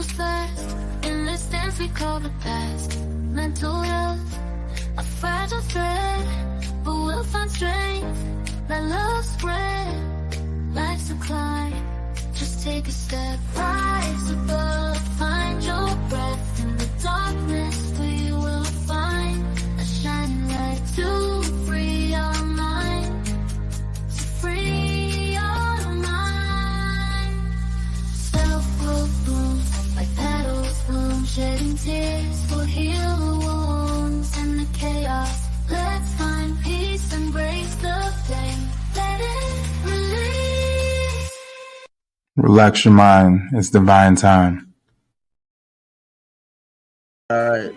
moves fast in this dance we call the past. Mental health, a fragile thread, but we'll find strength. Let love spread. Life's a climb, just take a step. Rise above, find your breath. In the darkness we will find a shining light to free our mind, to free our mind. Self-growth blooms like petals bloom, shedding tears will heal the wounds and the chaos. Let's find peace, embrace the flame, let it release. Relax your mind. It's divine time. All right,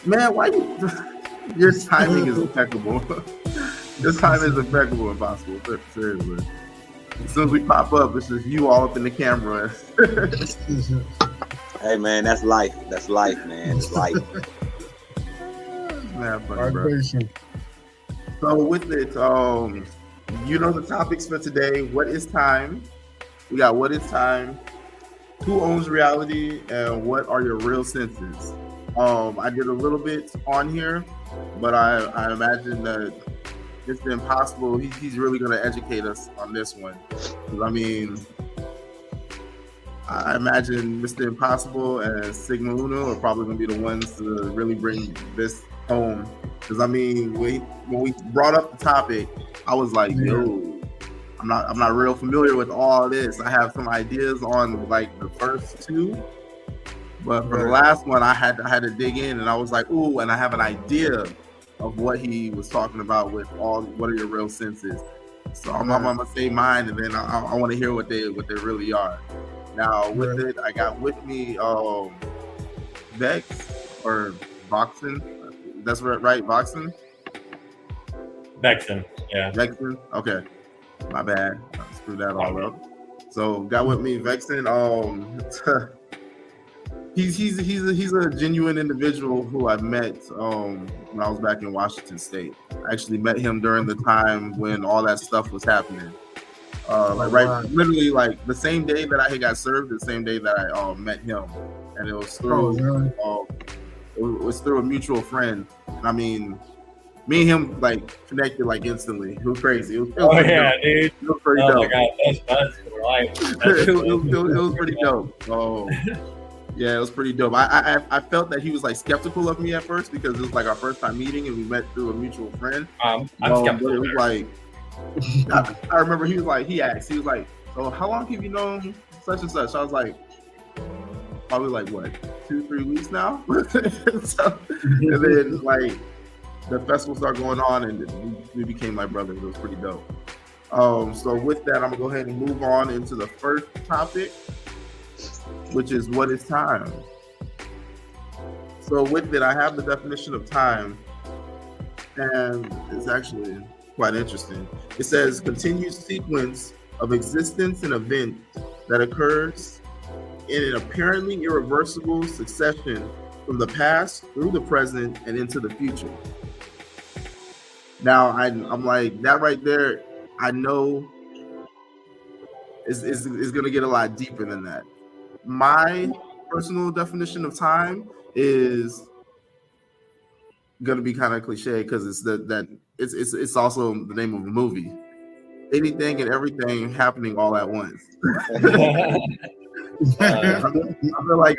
man. Why you? Your timing is impeccable. Your timing is impeccable, Impossible. Seriously. As soon as we pop up, it's just you all up in the camera. Hey man, that's life. That's life, man. It's life. Man, funny, bro. So with it, you know the topics for today. What is time? We got what is time, who owns reality, and what are your real senses? I did a little bit on here, but I imagine that Mr. Impossible, he's really going to educate us on this one. 'Cause, I mean, I imagine Mr. Impossible and Sigma Uno are probably going to be the ones to really bring this home. Because I mean, when we brought up the topic, I was like, yo, I'm not real familiar with all this. I have some ideas on like the first two, but for the last one, I had to dig in, and I was like, ooh, and I have an idea of what he was talking about with all what are your real senses. So I'm gonna say mine, and then I want to hear what they really are. Now with it, I got with me Vex or Voxen. That's right, Voxen. Vexen, yeah. Vexen. Okay, my bad. I screwed that all up. So got with me Vexen. He's a genuine individual who I met when I was back in Washington State. I actually met him during the time when all that stuff was happening. Literally like the same day that I had got served, the same day that I met him, and it was through it was through a mutual friend. And I mean, me and him like connected like instantly. It was crazy. It was dude. It was pretty dope. My God, that's for life. It was pretty dope. Oh. Yeah, it was pretty dope. I felt that he was like skeptical of me at first because it was like our first time meeting and we met through a mutual friend. I'm skeptical. But it was like I remember he was like so how long have you known such and such? I was like, probably like what, 2-3 weeks now. So, and then like the festival started going on and we became like brothers. It was pretty dope. So with that, I'm gonna go ahead and move on into the first topic, which is what is time. So with it, I have the definition of time, and it's actually quite interesting. It says continued sequence of existence and event that occurs in an apparently irreversible succession from the past through the present and into the future. Now I'm like, that right there, I know is gonna get a lot deeper than that. My personal definition of time is gonna be kind of cliche because it's it's also the name of a movie. Anything and everything happening all at once. I feel like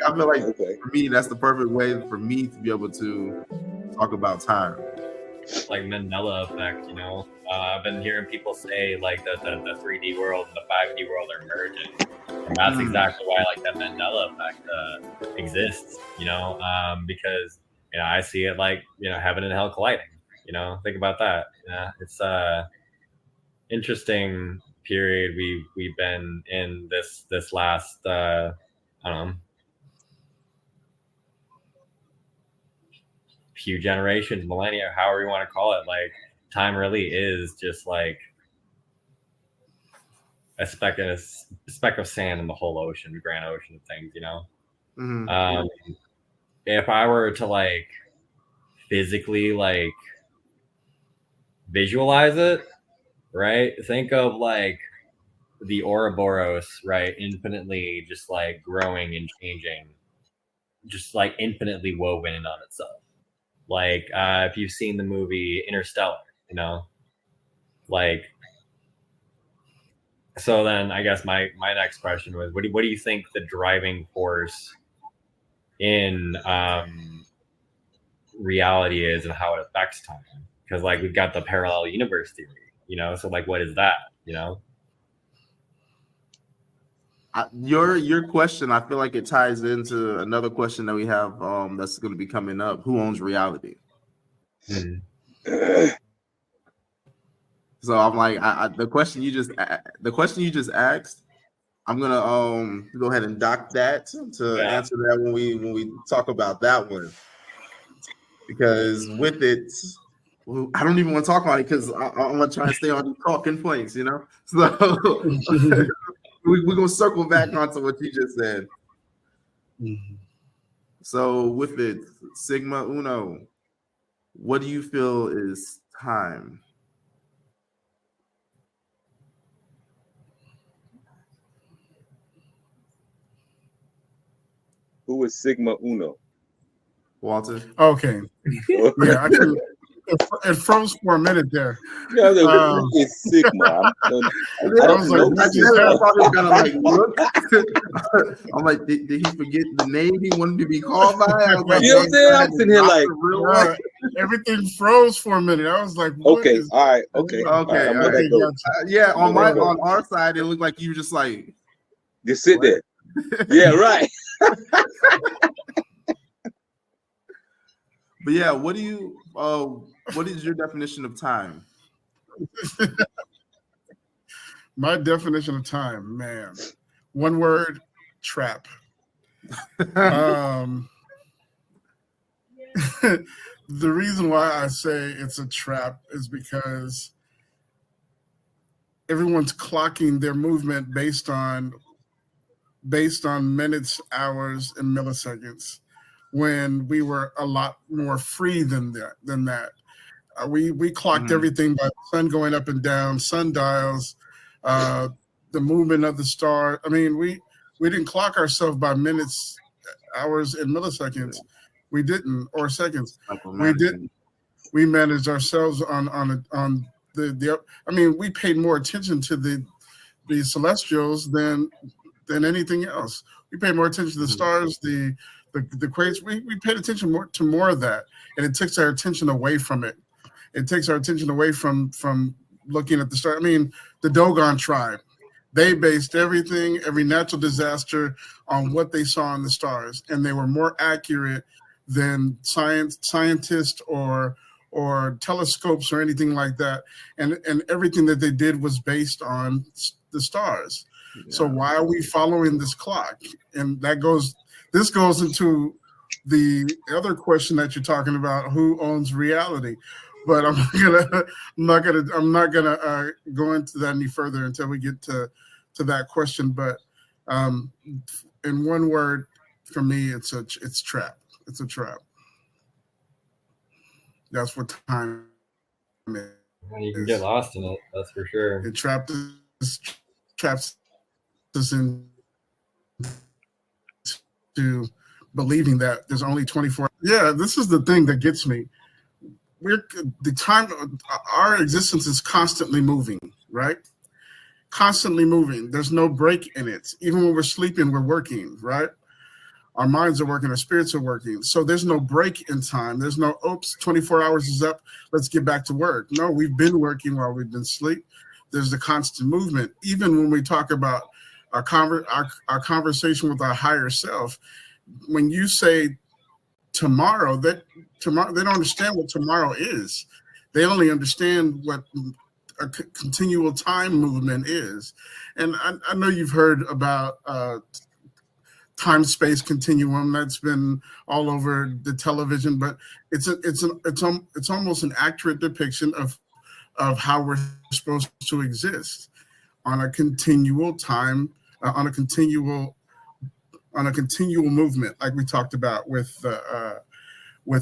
for me that's the perfect way for me to be able to talk about time. Like Mandela effect, you know. I've been hearing people say like the 3D world and the 5D world are merging. And that's exactly why like that Mandela effect exists, you know, because you know I see it like, you know, heaven and hell colliding. You know, think about that. It's interesting period we've been in this last I don't know, few generations, millennia, however you want to call it. Like time really is just like a speck of sand in the whole ocean, the grand ocean of things, you know. If I were to like physically like visualize it, right? Think of like the Ouroboros, right, infinitely just like growing and changing, just like infinitely woven in on itself. Like if you've seen the movie Interstellar, you know, like. So then, I guess my next question was, what do you think the driving force in reality is, and how it affects time? Because like we've got the parallel universe theory, you know. So like, what is that, you know? Your question, I feel like it ties into another question that we have that's going to be coming up. Who owns reality? So I'm like, the question you just asked, I'm gonna go ahead and dock that to answer that when we talk about that one, because with it, I don't even want to talk about it because I'm gonna try and stay on these talking points, you know. So we're gonna circle back onto what you just said. So with it, Sigma Uno, what do you feel is time? Who is Sigma Uno? Walter? Okay. Yeah, I can. It froze for a minute there. Yeah, who is Sigma? I was like, I'm like, did he forget the name he wanted to be called by? I was like, you know what I'm saying? I'm sitting here like, everything froze for a minute. I was like, okay, all right, okay. Yeah, on our side, it looked like you were just like, just sit there. Yeah, right. But yeah, what is your definition of time? My definition of time, man. One word, trap. The reason why I say it's a trap is because everyone's clocking their movement based on minutes, hours, and milliseconds, when we were a lot more free than that. We clocked everything by the sun going up and down, sundials, the movement of the star. I mean, we didn't clock ourselves by minutes, hours, and milliseconds. We didn't, or seconds. We didn't. We managed ourselves on the. I mean, we paid more attention to the celestials than anything else. We paid more attention to the stars, the quakes. We paid attention to more of that, and it takes our attention away from it. It takes our attention away from looking at the star. I mean, the Dogon tribe, they based every natural disaster on what they saw in the stars, and they were more accurate than scientists or telescopes or anything like that. And everything that they did was based on the stars. Yeah. So why are we following this clock? And this goes into the other question that you're talking about: who owns reality? But I'm not gonna go into that any further until we get to that question. But in one word, for me, it's trap. It's a trap. That's what time is. You can get lost in it. That's for sure. It traps us into believing that there's only 24. Yeah, this is the thing that gets me. Our existence is constantly moving, right? Constantly moving. There's no break in it. Even when we're sleeping, we're working, right? Our minds are working, our spirits are working. So there's no break in time. There's no, 24 hours is up, let's get back to work. No, we've been working while we've been asleep. There's the constant movement. Even when we talk about our conversation with our higher self, when you say tomorrow, they don't understand what tomorrow is. They only understand what a continual time movement is. And I know you've heard about time-space continuum. That's been all over the television, but it's almost an accurate depiction of how we're supposed to exist on a continual time, on a continual movement, like we talked about with the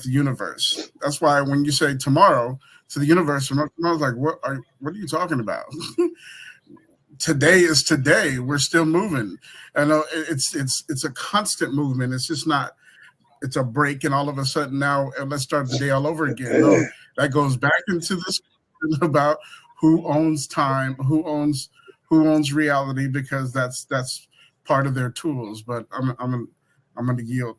universe. That's why when you say tomorrow to the universe, I was like, what are you talking about? today is today. We're still moving. And it's a constant movement. It's just not. It's a break, and all of a sudden now let's start the day all over again. No, that goes back into this about who owns time, who owns reality, because that's part of their tools. But I'm going to yield.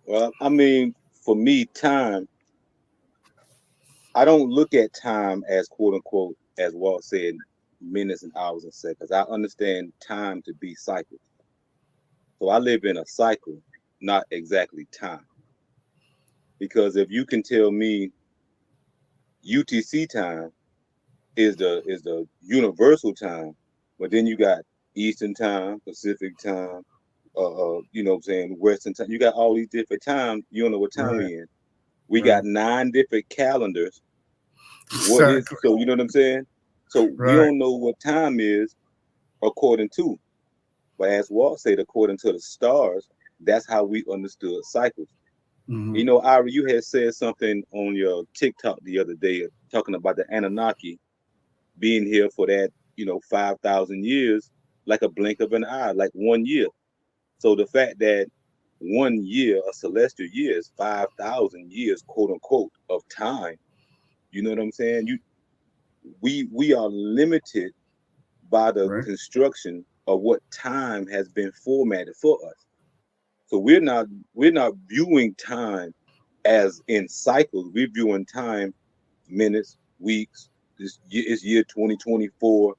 Well, I mean, for me, time, I don't look at time as quote unquote, as Walt said, minutes and hours and seconds. I understand time to be cycles. So I live in a cycle, not exactly time. Because if you can tell me UTC time is the universal time, but then you got Eastern time, Pacific time, you know what I'm saying, Western time. You got all these different times. You don't know what time we in. We got 9 different calendars. What is so? You know what I'm saying? So we don't know what time is according to. But as Walt said, according to the stars, that's how we understood cycles. You know, Ira, you had said something on your TikTok the other day talking about the Anunnaki being here for that, 5,000 years, like a blink of an eye, like 1 year. So the fact that 1 year, a celestial year, is 5,000 years, quote unquote, of time. You know what I'm saying? We are limited by the construction of what time has been formatted for us. So we're not viewing time as in cycles. We're viewing time minutes, weeks. This is year 2024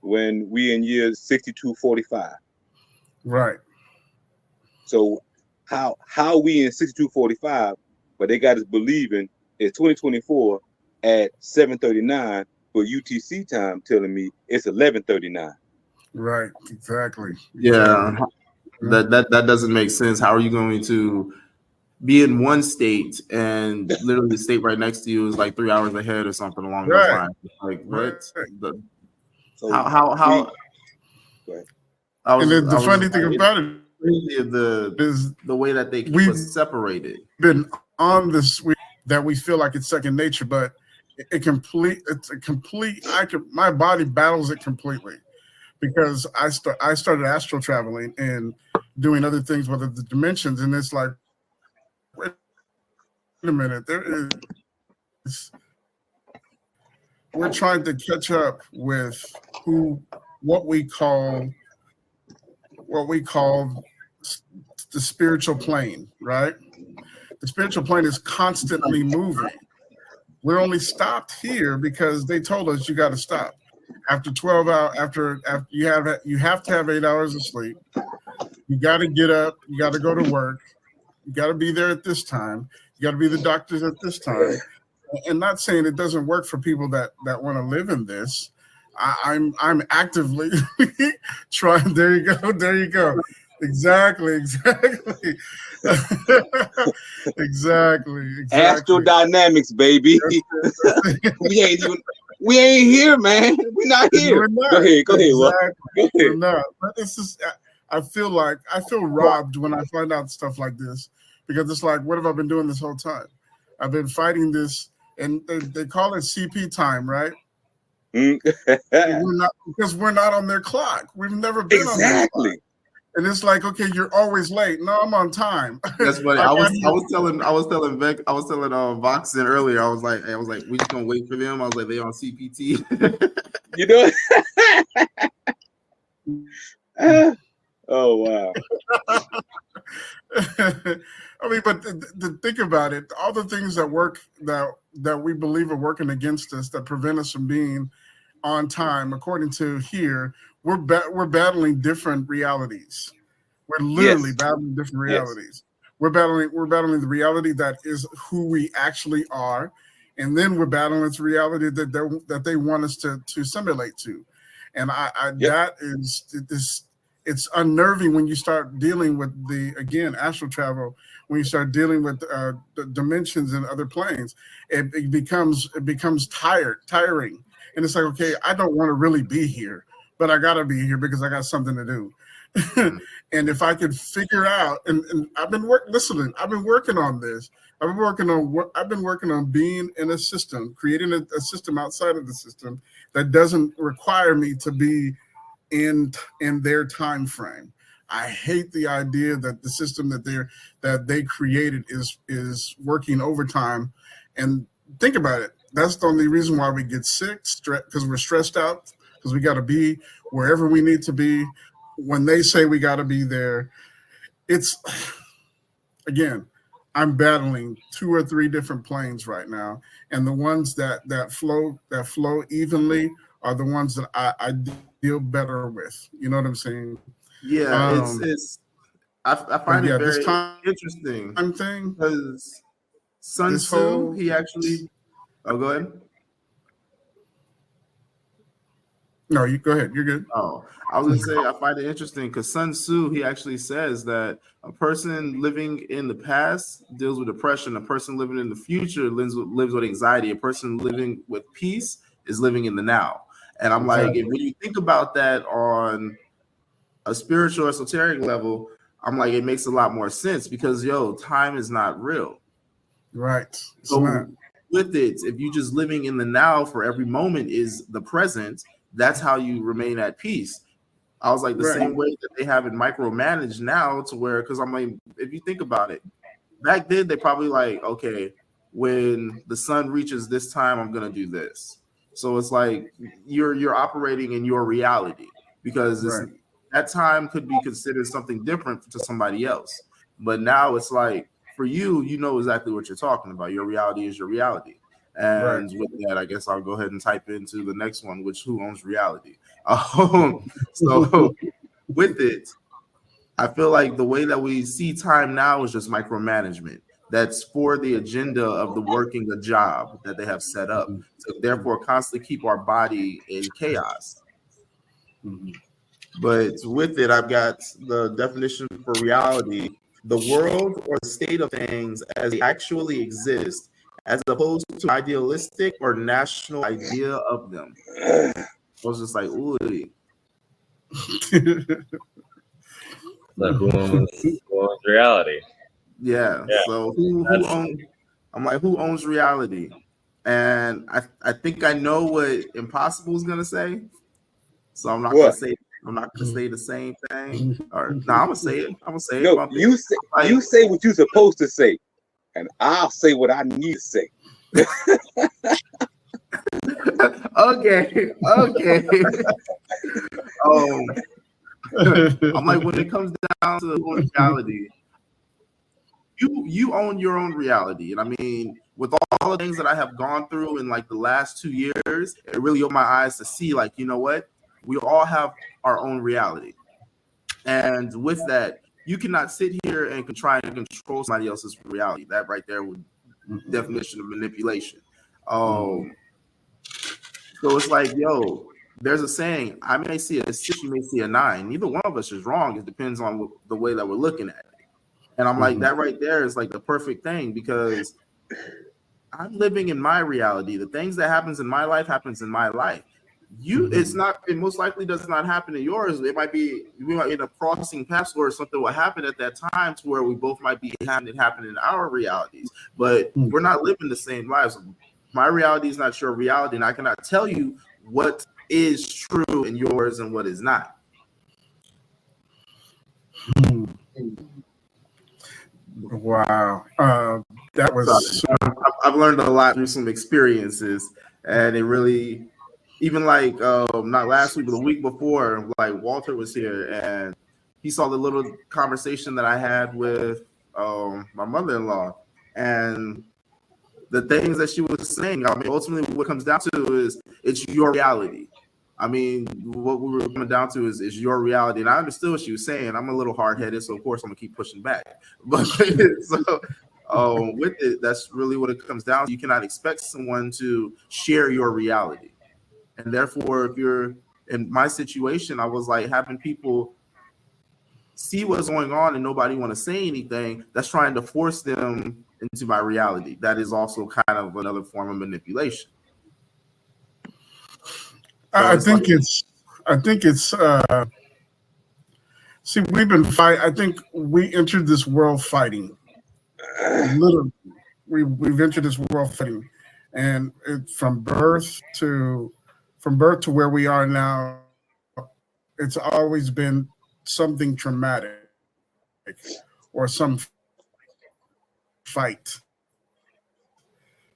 when we in year 6245. Right. So how we in 6245, but they got us believing it's 2024 at 7:39 for UTC time, telling me it's 11:39. Right. Exactly. Yeah. That doesn't make sense. How are you going to be in one state and literally the state right next to you is like 3 hours ahead or something along those lines? Like what? So how and then the funny thing about it is the way that they keep us separated. Been on this that we feel like it's second nature, but my body battles it completely, because I started astral traveling and doing other things with the dimensions, and it's like, wait a minute, we're trying to catch up with what we call the spiritual plane, right? The spiritual plane is constantly moving. We're only stopped here because they told us you got to stop after 12 hours. After you have to have 8 hours of sleep. You got to get up. You got to go to work. You got to be there at this time. You got to be the doctors at this time. And not saying it doesn't work for people that want to live in this. I'm actively trying. There you go. Exactly. Exactly. Astrodynamics, baby. we ain't here, man. We're not here. Go ahead. Exactly. We're not. But it's just, I feel robbed when I find out stuff like this, because it's like, what have I been doing this whole time? I've been fighting this, and they call it CP time, right? Because we're not on their clock. We've never been on their clock. And it's like, okay, you're always late. No, I'm on time. That's funny. I was telling Voxen earlier. I was like, we just gonna wait for them. I was like, they on CPT. You know? Oh wow. I mean, but think about it. All the things that work that we believe are working against us, that prevent us from being on time, according to here, we're battling different realities. We're literally battling different realities. We're battling the reality that is who we actually are, and then we're battling this reality that they want us to assimilate to. And that is this. It's unnerving when you start dealing with astral travel. When you start dealing with the dimensions and other planes, it becomes tiring, and it's like, okay, I don't want to really be here, but I gotta be here because I got something to do. And if I could figure out, and I've been listening, I've been working on this. I've been working on being in a system, creating a system outside of the system that doesn't require me to be in their time frame. I hate the idea that the system that they created is working overtime. And think about it. That's the only reason why we get sick, because we're stressed out, because we got to be wherever we need to be. When they say we got to be there, it's, again, I'm battling 2 or 3 different planes right now, and the ones that flow evenly are the ones that I deal better with. You know what I'm saying? Yeah, I find it this very time interesting thing, because Sun this Tzu, whole he actually. Oh, go ahead. No, you go ahead. You're good. Oh, I was gonna say I find it interesting because Sun Tzu, he actually says that a person living in the past deals with depression. A person living in the future lives with anxiety. A person living with peace is living in the now. And I'm like, Exactly. when you think about that on a spiritual, esoteric level, I'm like, it makes a lot more sense because time is not real. Right. It's So not. with it, if you just living in the now for every moment is the present, that's how you remain at peace. I was like the Right. same way that they have it micromanaged now to where, because I'm like, if you think about it, back then they probably like, okay, when the sun reaches this time, I'm gonna do this. So it's like you're operating in your reality because Right. that time could be considered something different to somebody else. But now it's like for you, you know exactly what you're talking about. Your reality is your reality. Right. And with that, I guess I'll go ahead and type into the next one, which who owns reality. So with it, I feel like the way that we see time now is just micromanagement. That's for the agenda of the working a job that they have set up. So therefore, constantly keep our body in chaos. But with it, I've got the definition for reality: the world or the state of things as they actually exist, as opposed to idealistic or national idea of them. I was just like, ooh. So who owns reality? Yeah. So who owns? I'm like, who owns reality? And I think I know what impossible is gonna say. So I'm not gonna say the same thing. Or no, I'm gonna say it. I'm gonna say it. No, you say what you're supposed to say, and I'll say what I need to say. Okay. I'm like, when it comes down to reality, you own your own reality. And I mean, with all the things that I have gone through in like the last 2 years, it really opened my eyes to see, like, you know what? We all have our own reality. And with that, you cannot sit here and try and control somebody else's reality. That right there would definition of manipulation. So it's like, there's a saying, I may see a 6, you may see a 9. Neither one of us is wrong. It depends on the way that we're looking at it. And I'm like, that right there is like the perfect thing because I'm living in my reality. The things that happens in my life happens in my life. It most likely does not happen in yours. We might end up crossing paths or something will happen at that time to where we both might be having it happen in our realities, but we're not living the same lives. My reality is not your reality, and I cannot tell you what is true in yours and what is not. Wow. That was I've learned a lot through some experiences, and it really, even like not last week but the week before, like Walter was here and he saw the little conversation that I had with my mother-in-law and the things that she was saying. I mean, ultimately what it comes down to is it's your reality. I mean, what we were coming down to is your reality. And I understood what she was saying. I'm a little hard-headed, so of course I'm gonna keep pushing back. But so with it, that's really what it comes down to. You cannot expect someone to share your reality. And therefore, if you're in my situation, I was like having people see what's going on and nobody want to say anything. That's trying to force them into my reality. That is also kind of another form of manipulation. I think I think it's see, we've been fight. I think we entered this world fighting. Literally, we've entered this world fighting, and from birth to where we are now, it's always been something traumatic or some fight.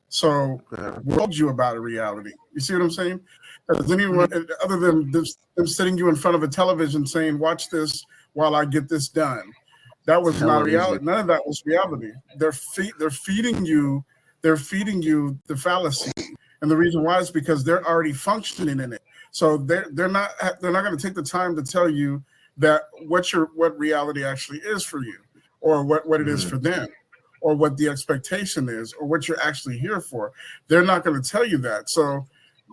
So we told you about a reality. You see what I'm saying? Does anyone, other than them sitting you in front of a television saying, "Watch this while I get this done," that was not reality. None of that was reality. They're feeding you. They're feeding you the fallacy, and the reason why is because they're already functioning in it. So they're not going to take the time to tell you that what reality actually is for you, or what it is for them, or what the expectation is, or what you're actually here for. They're not going to tell you that. So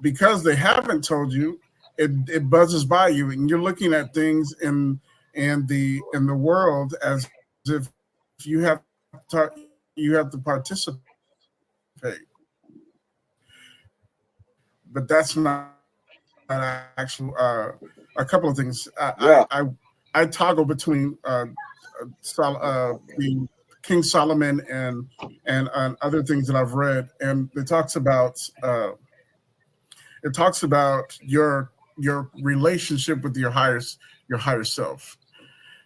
because they haven't told you, it buzzes by you, and you're looking at things in the world as if you have to participate. But that's not actual. A couple of things. I toggle between the King Solomon and other things that I've read, and it talks about your relationship with your higher self.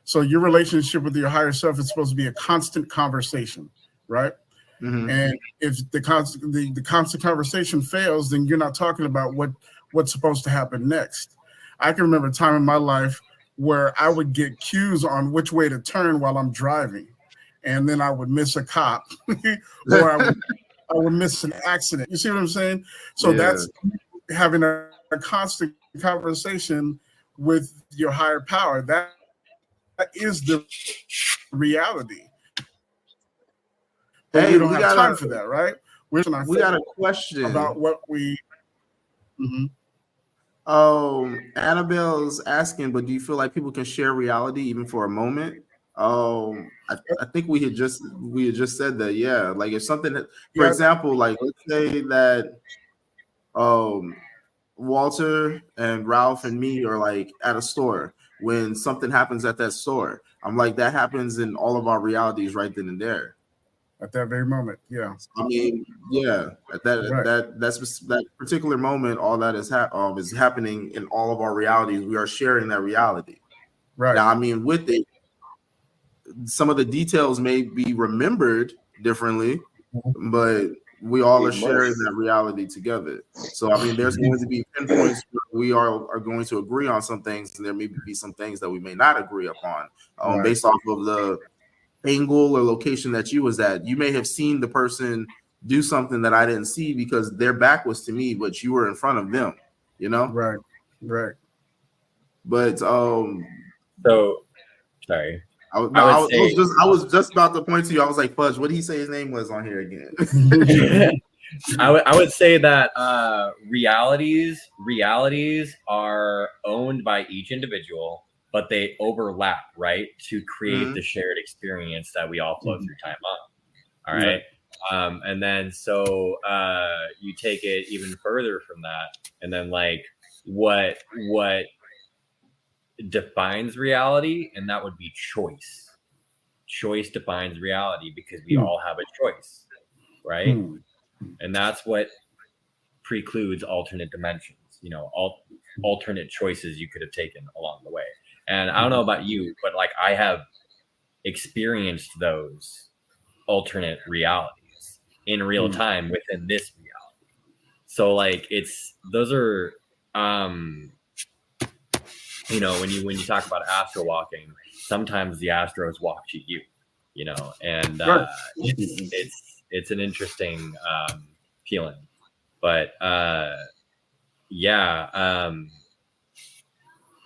So your relationship with your higher self is supposed to be a constant conversation, right? Mm-hmm. And if the constant conversation fails, then you're not talking about what's supposed to happen next. I can remember a time in my life where I would get cues on which way to turn while I'm driving, and then I would miss a cop or I would miss an accident. You see what I'm saying? So that's having a constant conversation with your higher power. That is the reality. But we don't have time for that, right? We got a question about what we. Mm-hmm. Annabelle's asking, but do you feel like people can share reality even for a moment? I think we had just said that. Yeah, like if something, for example, like let's say that Walter and Ralph and me are like at a store. When something happens at that store, I'm like, that happens in all of our realities right then and there. At that very moment, yeah. I mean, yeah. At that particular moment, all that is happening in all of our realities. We are sharing that reality. Right. Now, I mean, with it, some of the details may be remembered differently, but we all are sharing that reality together. So, I mean, there's going to be pinpoints where we are going to agree on some things, and there may be some things that we may not agree upon based off of the angle or location that you was at. You may have seen the person do something that I didn't see because their back was to me, but you were in front of them, you know? Right. But so sorry. I was just about to point to you. I was like, Fudge, what did he say his name was on here again? I would say that realities are owned by each individual, but they overlap, right, to create the shared experience that we all flow through time on. All right. And then so you take it even further from that, and then like what defines reality, and that would be choice. Choice defines reality because we all have a choice, right? And that's what precludes alternate dimensions, alternate choices you could have taken along the way. And I don't know about you, but like I have experienced those alternate realities in real time within this reality. So like those are when you talk about astral walking, sometimes the astros walk to you, and it's an interesting feeling. But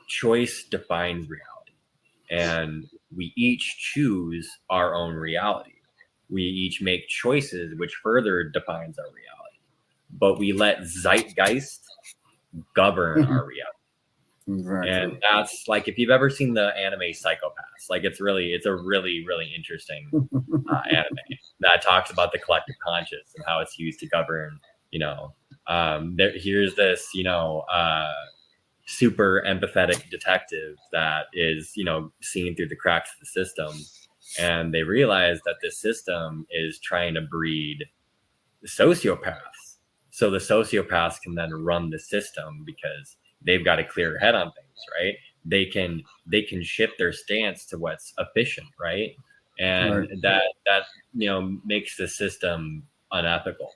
choice defines reality, and we each choose our own reality. We each make choices which further defines our reality, but we let zeitgeist govern our reality. Exactly. And that's like, if you've ever seen the anime Psychopaths, like it's a really, really interesting anime that talks about the collective conscious and how it's used to govern, here's this, super empathetic detective that is, seeing through the cracks of the system. And they realize that the system is trying to breed sociopaths. So the sociopaths can then run the system because they've got a clear head on things, right? They can shift their stance to what's efficient, right? And that makes the system unethical.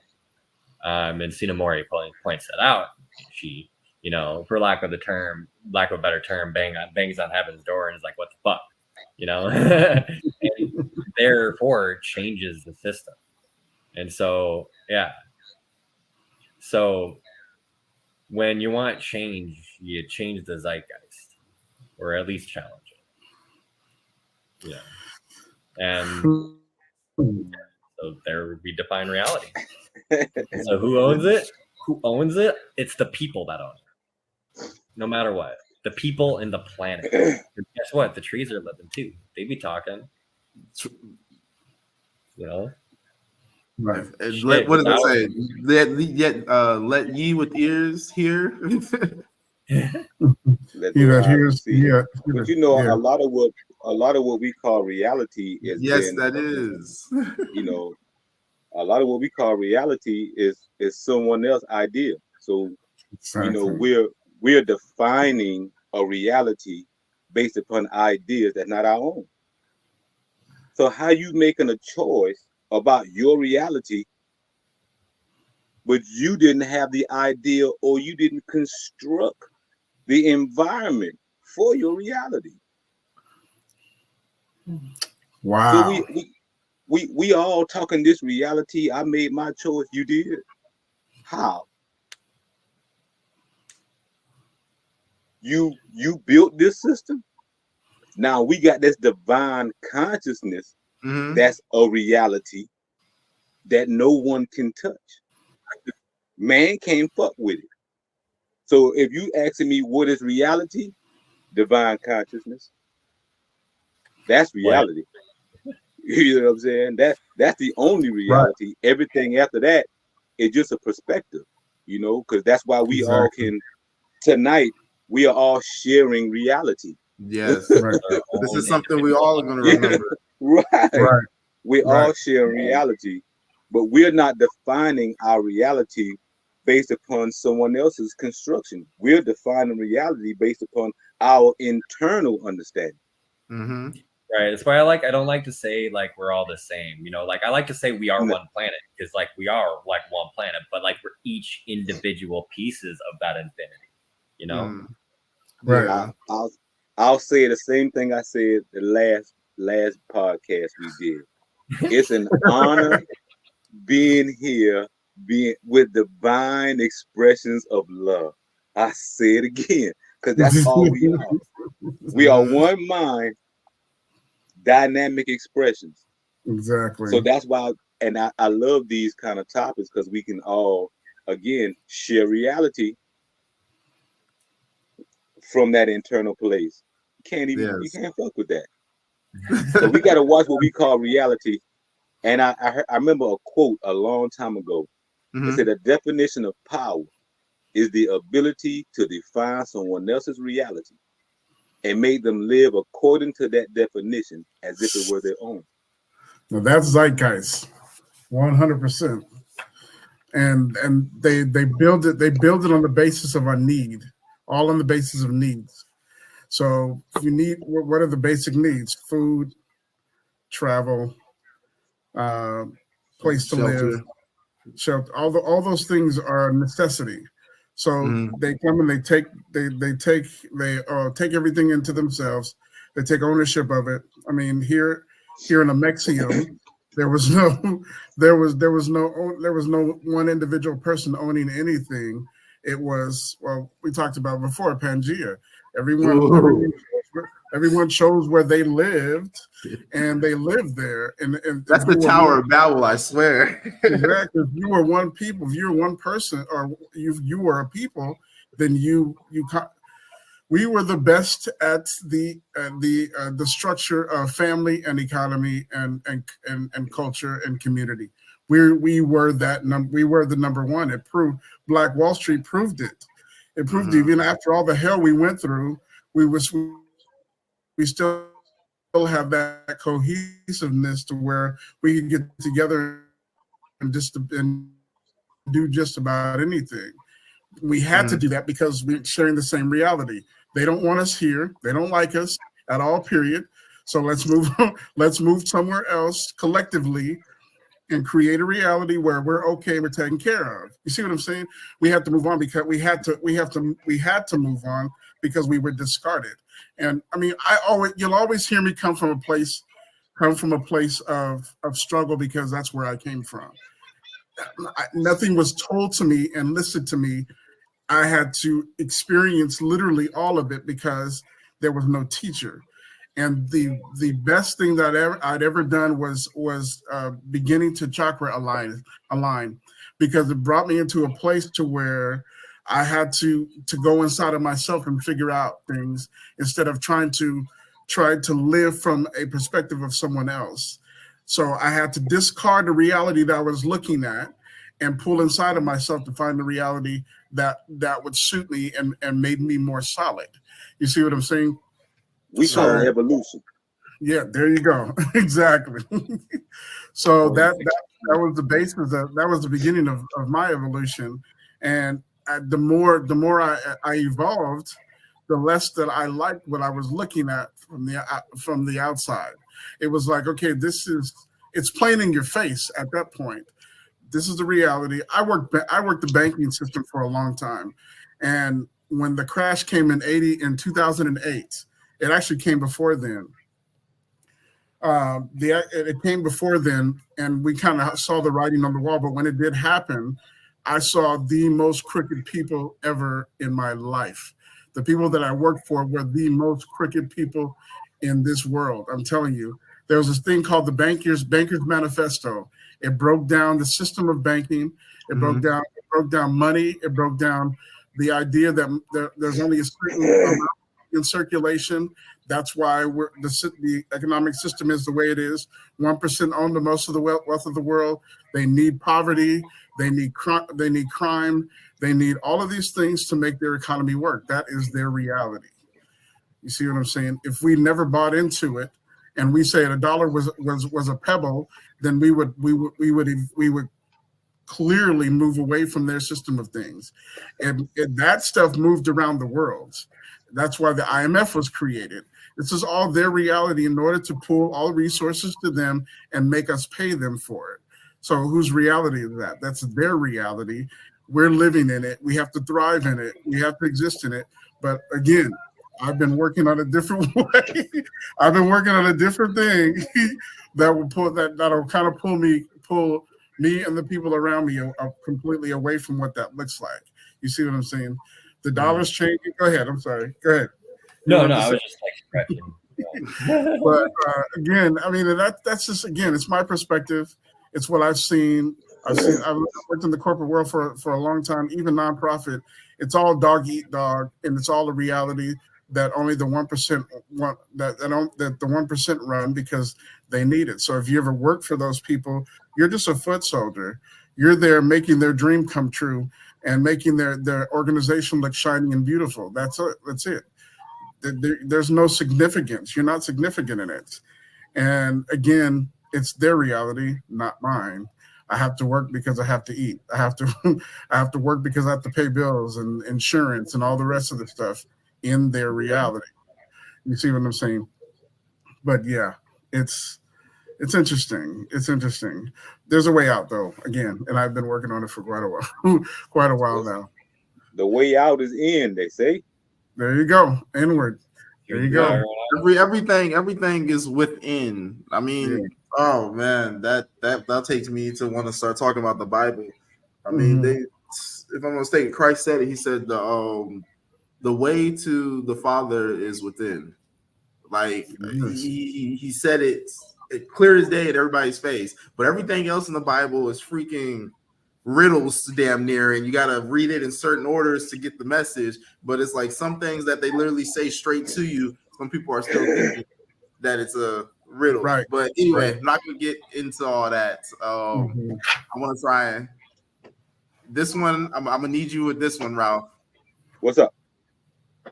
And Sinamori points that out. She, for lack of a better term, bangs on heaven's door and is like, "What the fuck," and therefore changes the system. And so, yeah. So when you want change, you change the zeitgeist, or at least challenge it. And so there we define reality. So who owns it? Who owns it? It's the people that own it. No matter what. The people and the planet. And guess what? The trees are living too. They be talking. Right. What does it say? Let ye with ears hear. But a lot of what we call reality is that is. A lot of what we call reality is someone else's idea. So we're defining a reality based upon ideas that's not our own. So how you making a choice about your reality, but you didn't have the idea or you didn't construct the environment for your reality? Wow. So we all talking this reality. I made my choice. You did. How? You built this system. Now we got this divine consciousness. That's a reality that no one can touch. Man can't fuck with it. So if you asking me what is reality, divine consciousness, that's reality. You know what I'm saying? That's the only reality. Right. Everything after that is just a perspective, because that's why we all can tonight. We are all sharing reality. Yes, this is something we all are going to remember. Right. We all share reality, but we're not defining our reality based upon someone else's construction. We're defining reality based upon our internal understanding. Mm-hmm. Right. That's why I don't like to say like we're all the same. I like to say we are one planet, because like we are like one planet, but like we're each individual pieces of that infinity. Right. I'll say the same thing I said the last podcast we did. It's an honor being here, being with divine expressions of love. I say it again, because that's all we are. We are one mind, dynamic expressions. Exactly. So that's why, and I love these kind of topics, because we can all, again, share reality from that internal place. You can't fuck with that. So we got to watch what we call reality. And I remember a quote a long time ago. It said, "The definition of power is the ability to define someone else's reality and make them live according to that definition as if it were their own." Now that's zeitgeist, 100%. And they build it on the basis of our need, all on the basis of needs. So you need, what are the basic needs? Food, travel, place to live, shelter. All those things are a necessity. So they come and they take everything into themselves. They take ownership of it. I mean, here in Amexium, there was no one individual person owning anything. It was, well, we talked about before, Pangea. Everyone chose where they lived, and they lived there. And that's the Tower of Babel, I swear. Exactly. If you were one people, if you were one person, or you were a people, then we were the best at the structure of family and economy and culture and community. We were the number one. It proved. Black Wall Street proved it. It proved even after all the hell we went through, we still have that cohesiveness to where we could get together and do just about anything. We had to do that because we're sharing the same reality. They don't want us here. They don't like us at all, period. So let's move let's move somewhere else collectively and create a reality where we're okay, we're taken care of. You see what I'm saying? We had to move on because we had to move on because we were discarded. And I mean, you'll always hear me come from a place of struggle because that's where I came from. Nothing was told to me and listed to me. I had to experience literally all of it because there was no teacher. And the best thing that I'd ever done was beginning to chakra align, because it brought me into a place to where I had to go inside of myself and figure out things instead of trying to live from a perspective of someone else. So I had to discard the reality that I was looking at and pull inside of myself to find the reality that would suit me and made me more solid. You see what I'm saying? We call it evolution. Yeah, there you go. Exactly. So that was the basis of that was the beginning of my evolution. And the more I evolved, the less that I liked what I was looking at from the outside. It was like, okay, it's plain in your face at that point. This is the reality. I worked the banking system for a long time, and when the crash came in 2008, it actually came before then. It came before then, and we kind of saw the writing on the wall. But when it did happen, I saw the most crooked people ever in my life. The people that I worked for were the most crooked people in this world. I'm telling you, there was this thing called the Bankers Manifesto. It broke down the system of banking. It broke down money. It broke down the idea that there's only a certain amount in circulation. That's why the economic system is the way it is. 1% own the most of the wealth of the world. They need poverty. They need crime. They need all of these things to make their economy work. That is their reality. You see what I'm saying? If we never bought into it, and we say a dollar was a pebble, then we would clearly move away from their system of things, and that stuff moved around the world. That's why the IMF was created. This is all their reality in order to pull all resources to them and make us pay them for it. So whose reality is that? That's their reality. We're living in it. We have to thrive in it. We have to exist in it. But again, I've been working on a different way. I've been working on a different thing that'll kind of pull me and the people around me are completely away from what that looks like. You see what I'm saying? The dollar's changing. Go ahead. I'm sorry. Go ahead. No, I was just like stretching. But again, I mean, that's just, again, it's my perspective. It's what I've seen. I've worked in the corporate world for a long time, even nonprofit. It's all dog eat dog, and it's all a reality that only the 1% want that the 1% run because they need it. So if you ever work for those people, you're just a foot soldier. You're there making their dream come true and making their organization look shiny and beautiful. That's it. There's no significance. You're not significant in it. And again, it's their reality, not mine. I have to work because I have to eat. I have to work because I have to pay bills and insurance and all the rest of the stuff in their reality. You see what I'm saying? But yeah, it's interesting. It's interesting. There's a way out though, again, and I've been working on it for quite a while now. The way out is in, they say. There you go. Inward. There you go. Everything is within. I mean, oh man, that takes me to want to start talking about the Bible. I mean, if I'm mistaken, Christ said it. He said the way to the Father is within. Like he said it clear as day at everybody's face. But everything else in the Bible is freaking riddles damn near, and you got to read it in certain orders to get the message. But it's like some things that they literally say straight to you. Some people are still thinking that it's a riddle. Right. But anyway, I'm not going to get into all that. I want to try this one. I'm going to need you with this one, Ralph. What's up?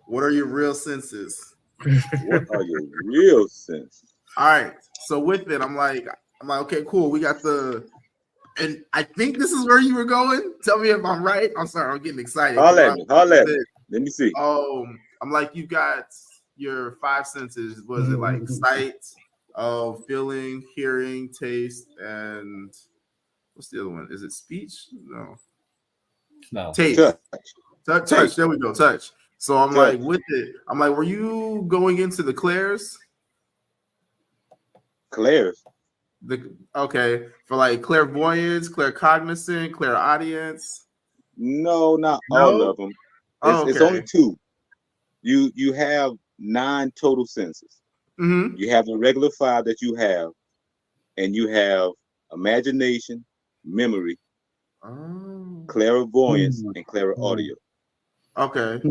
What are your real senses? What are your real senses? All right. So with it, I'm like, okay, cool. We got and I think this is where you were going. Tell me if I'm right. I'm sorry, I'm getting excited. Holla at me. Let me see. I'm like, you got your five senses. Was it like sight, feeling, hearing, taste, and what's the other one? Is it speech? No. Taste. Touch. There we go. Touch. So I'm like, with it, I'm like, were you going into the clairs? Clairs. Okay, for like clairvoyance, claircognizant, clairaudience. No, not all of them. It's only two. You have 9 total senses. Mm-hmm. You have the regular 5 that you have, and you have imagination, memory, clairvoyance, and clairaudio. Okay.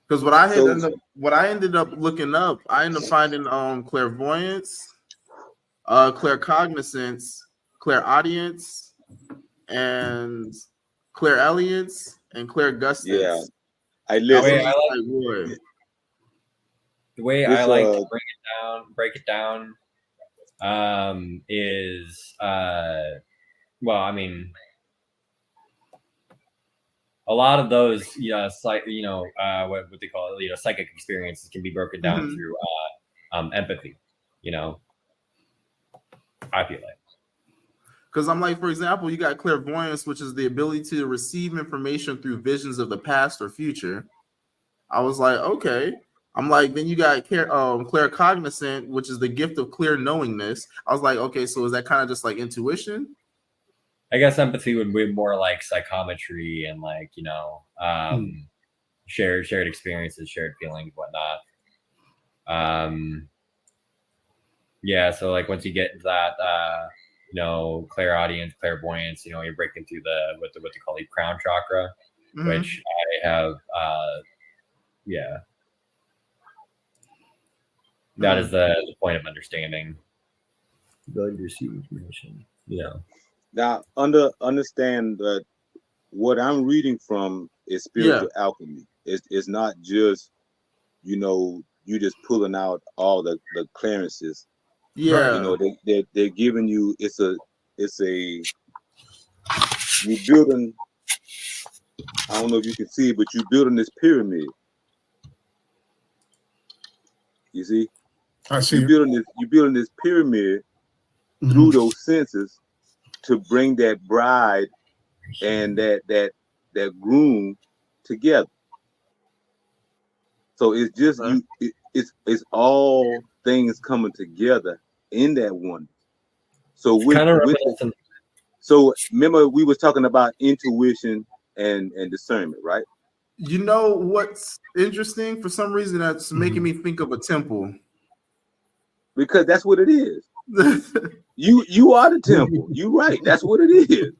Because what I ended up looking up, I ended up finding clairvoyance, claircognizance, clairaudience, and clairalience, and clairgustance. Yeah, I listen. The way I like to break it down, is well, I mean, a lot of those, what they call it, psychic experiences can be broken down through empathy. I feel like. Because I'm like, for example, you got clairvoyance, which is the ability to receive information through visions of the past or future. I was like, okay. I'm like, then you got claircognizant, which is the gift of clear knowingness. I was like, okay, so is that kind of just like intuition? I guess empathy would be more like psychometry and like, shared experiences, shared feelings, whatnot. Yeah, so like once you get into that, clairaudience, clairvoyance, you're breaking through what they call the crown chakra, which I have. Yeah, that is the point of understanding. Ability to receive information. Now, understand that what I'm reading from is spiritual alchemy. It's not just, you just pulling out all the clearances. Yeah. They're giving you, you building, I don't know if you can see it, but you're building this pyramid. You see? I see. You're building this pyramid through those senses to bring that bride and that groom together. So it's just it's all things coming together in that one. So so remember we was talking about intuition and discernment, right? You know what's interesting? For some reason, that's making me think of a temple. Because that's what it is. You are the temple. You're right. That's what it is.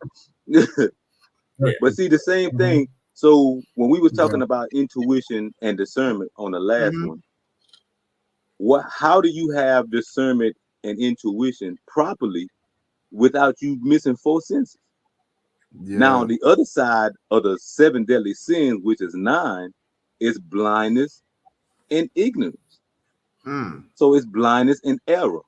But see, the same thing. So when we was talking about intuition and discernment on the last one, how do you have discernment and intuition properly without you missing 4 senses? Now, the other side of the 7 deadly sins, which is 9, is blindness and ignorance. So it's blindness and error.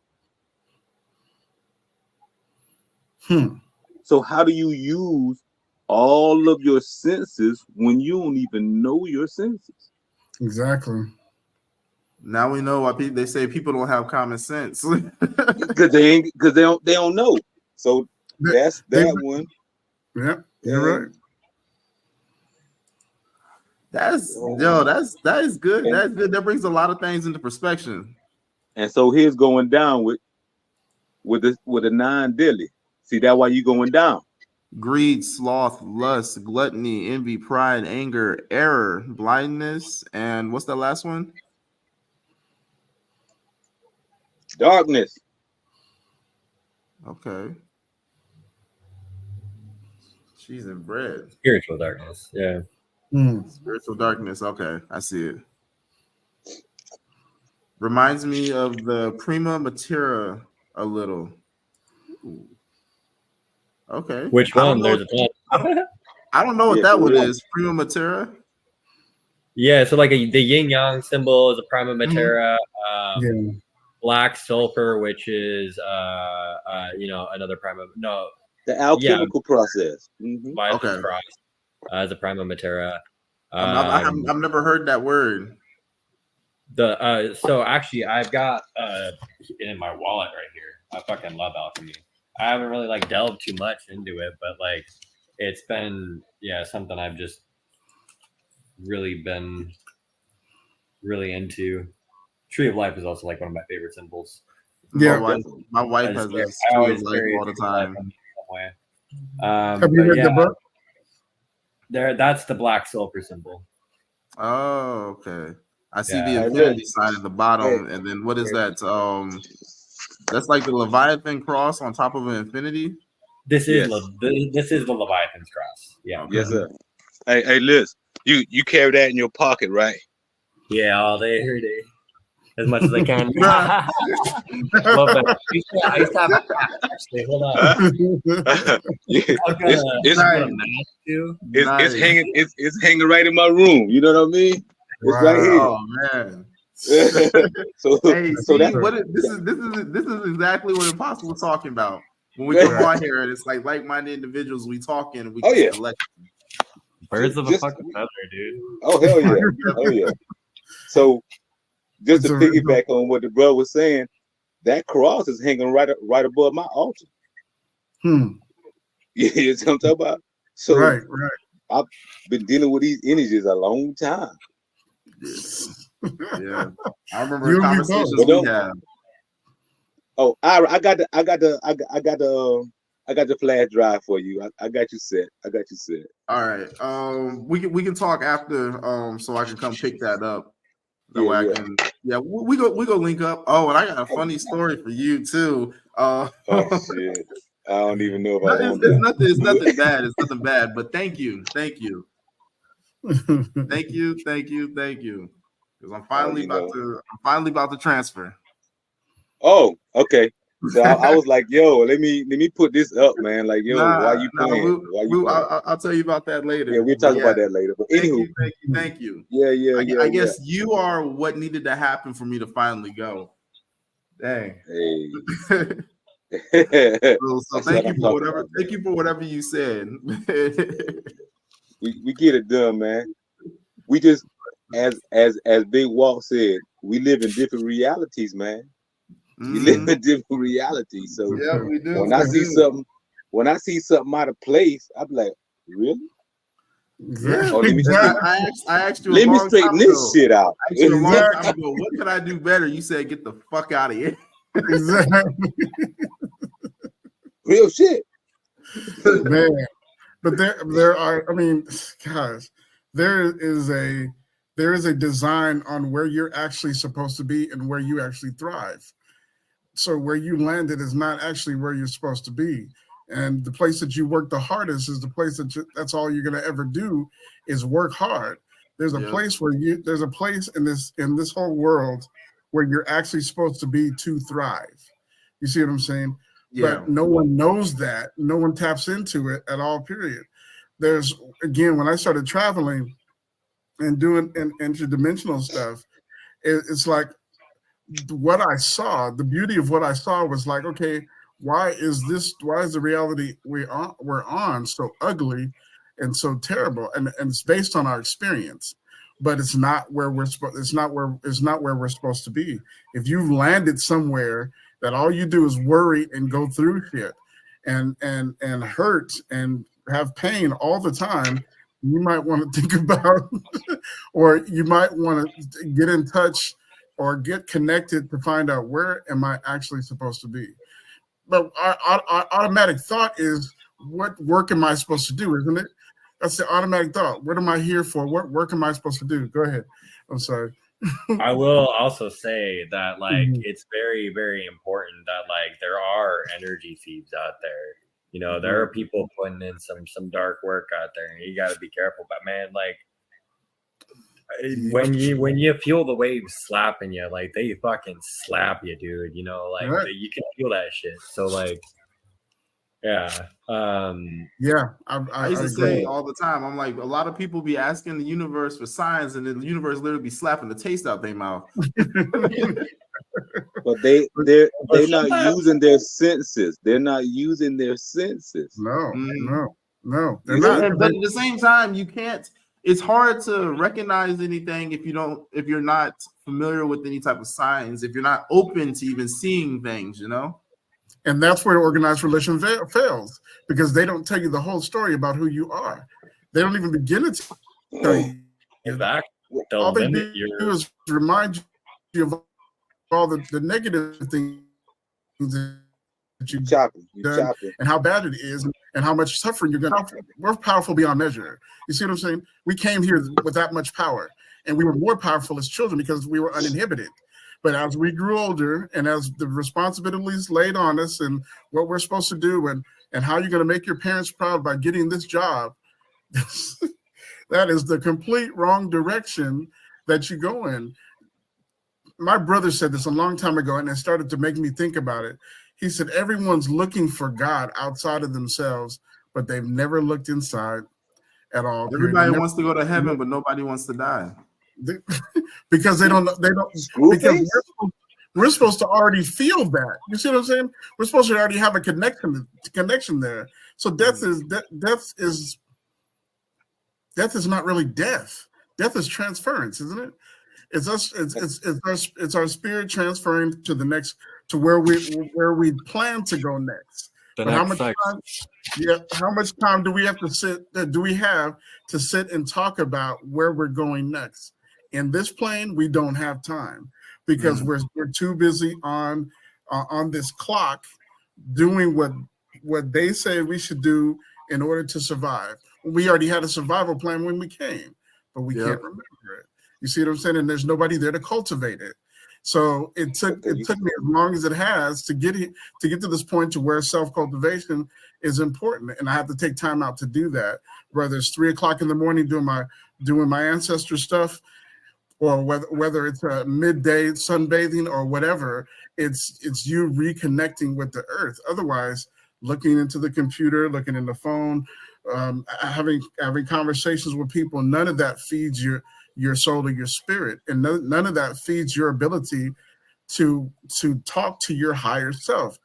So how do you use all of your senses when you don't even know your senses? Exactly. Now we know why they say people don't have common sense. Because they don't know. So that's that one. Yeah, you're right. That is good. That's good. That brings a lot of things into perspective. And so here's going down with the 9 deadly. See, that's why you going down. Greed, sloth, lust, gluttony, envy, pride, anger, error, blindness, and what's that last one? Darkness. Okay. Cheese and bread. Spiritual darkness. Yeah. Spiritual darkness. Okay, I see it. Reminds me of the prima materia a little. Ooh. Okay. Which one? There's a ton. I don't know what that one is. Prima materia. Yeah, so like the yin yang symbol is a prima matera. Yeah. Black sulfur, which is another prima. No, The alchemical process. Mm-hmm. Leviathan's Okay. cross as a prima matera. I've never heard that word. So actually I've got in my wallet right here. I fucking love alchemy. I haven't really like delved too much into it, but like it's been something I've just really been really into. Tree of Life is also like one of my favorite symbols. Yeah. My wife has this I Tree always of Life carry all the time. in some way. Have you read the book? That's the black sulfur symbol. Oh, okay. I see Yeah. the infinity sign at the bottom, and then what is that? That's like the Leviathan cross on top of an infinity. This is the Leviathan's cross. Yeah. Okay. Yes, sir. Hey, Liz, you carry that in your pocket, right? Yeah, all day, every day, as much as I can. Love that. I used to have a cat, actually. Hold on. It's hanging right in my room. You know what I mean? It's right here. Oh man. so hey, so see, that's this is exactly what Impossible was talking about. When we come on here, and it's like-minded individuals, we talking, and we collect. Birds of a fucking feather, dude. Oh hell yeah, hell yeah. So just to piggyback on what the brother was saying, that cross is hanging right above my altar. You know what I'm talking about? So right. I've been dealing with these energies a long time. Yeah, I remember conversations we had. Oh, I got the flash drive for you. I got you set. All right. We can talk after. So I can come pick that up. That way I can. Yeah, we go link up. Oh, and I got a funny story for you too. Oh shit! I don't even know if I want that. It's nothing bad. It's nothing bad. But thank you. Because I'm finally about to transfer. Oh, okay. So I was like, yo, let me put this up, man. Like, yo, why you playing? I'll tell you about that later. Yeah, we'll talk about that later. But anywho, thank you. Yeah. I guess you are what needed to happen for me to finally go. Dang. Hey. so thank you for whatever. Thank you for whatever you said. we get it done, man. We just, as Big Walt said, we live in different realities, man. We live in different realities. So yeah, we do. When I see something out of place, I'm like, really? Yeah. Oh, I asked you. Let me straighten this shit out. I asked you a long time ago, what could I do better? You said, get the fuck out of here. Exactly. Real shit. Man. But there are, I mean, guys, there is a design on where you're actually supposed to be and where you actually thrive. So where you landed is not actually where you're supposed to be. And the place that you work the hardest is the place that's all you're going to ever do is work hard. There's a place there's a place in this whole world where you're actually supposed to be to thrive. You see what I'm saying? Yeah. But no one knows that. No one taps into it at all, period. There's, again, when I started traveling and doing interdimensional stuff, it's like what I saw, the beauty of what I saw was like, okay, why is the reality we're on so ugly and so terrible? And it's based on our experience, but it's not where we're supposed to be. If you've landed somewhere that all you do is worry and go through shit and hurt and have pain all the time, you might want to think about, or you might want to get in touch or get connected to find out, where am I actually supposed to be? But our automatic thought is, what work am I supposed to do, isn't it? That's the automatic thought. What am I here for? What work am I supposed to do? Go ahead. I'm sorry. I will also say that, like, it's very, very important that, like, there are energy thieves out there. You know, there are people putting in some dark work out there, and you got to be careful. But man, like, when you feel the waves slapping you, like, they fucking slap you, dude. You know, like, you can feel that shit. So, like, Yeah. Yeah, I used I to agree. say all the time, I'm like, a lot of people be asking the universe for signs, and then the universe literally be slapping the taste out their mouth. But But they're not sometimes using their senses. They're not using their senses. no, Mhm. no, no, they're You see? not. But at the same time, you can't. It's hard to recognize anything if you're not familiar with any type of signs, if you're not open to even seeing things, you know. And that's where organized religion fails, because they don't tell you the whole story about who you are. They don't even begin to tell you. exactly. All They'll they limit do your is remind you of all the negative things that You you've chopping. You done chopping. and how bad it is and how much suffering you're going to. We're powerful beyond measure. You see what I'm saying? We came here with that much power, and we were more powerful as children because we were uninhibited. But as we grew older and as the responsibilities laid on us and what we're supposed to do and how you're going to make your parents proud by getting this job, that is the complete wrong direction that you go in. My brother said this a long time ago, and it started to make me think about it. He said, everyone's looking for God outside of themselves, but they've never looked inside at all. Period. Everybody wants to go to heaven, but nobody wants to die. Because they don't Screw because face. we're supposed to already feel that. You see what I'm saying? We're supposed to already have a connection there. So death is not really death. Death is transference, isn't it? It's us. It's our spirit transferring to the next, to where we plan to go next. the But how next much cycle. time? Yeah, how much time do we have to sit? Do we have to sit and talk about where we're going next? In this plane, we don't have time because we're too busy on this clock doing what they say we should do in order to survive. We already had a survival plan when we came, but we can't remember it. You see what I'm saying? And there's nobody there to cultivate it. So it took me as long as it has to get to this point to where self-cultivation is important, and I have to take time out to do that. Whether it's 3 o'clock in the morning doing my ancestor stuff, or whether it's midday sunbathing or whatever, it's you reconnecting with the earth. Otherwise, looking into the computer, looking in the phone, having conversations with people, none of that feeds your soul or your spirit, and none of that feeds your ability to talk to your higher self.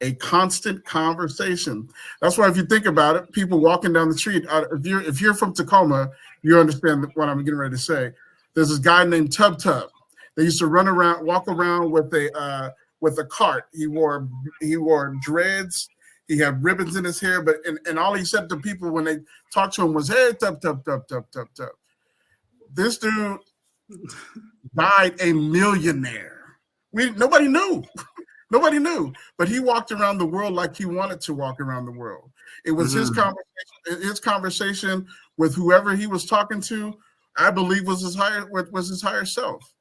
A constant conversation. That's why if you think about it, people walking down the street, if you're from Tacoma, you understand what I'm getting ready to say. There's this guy named Tub Tub. They used to walk around with a cart. He wore dreads. He had ribbons in his hair, but and all he said to people when they talked to him was, "Hey, Tub Tub Tub Tub Tub Tub." This dude died a millionaire. Nobody knew. Nobody knew, but he walked around the world like he wanted to walk around the world. It was his conversation with whoever he was talking to, I believe was his higher self.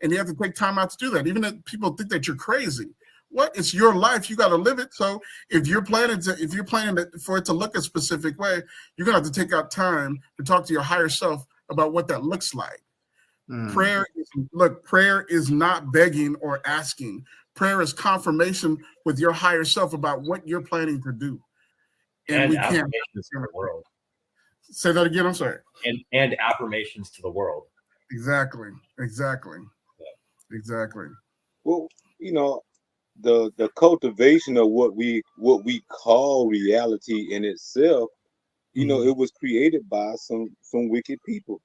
And you have to take time out to do that. Even if people think that you're crazy. What? It's your life. You got to live it. So if you're planning for it to look a specific way, you're gonna have to take out time to talk to your higher self about what that looks like. Prayer is not begging or asking. Prayer is confirmation with your higher self about what you're planning to do. And we can't to the world. Say that again. I'm sorry. And affirmations to the world. Exactly. Well, the cultivation of what we call reality in itself, it was created by some wicked people.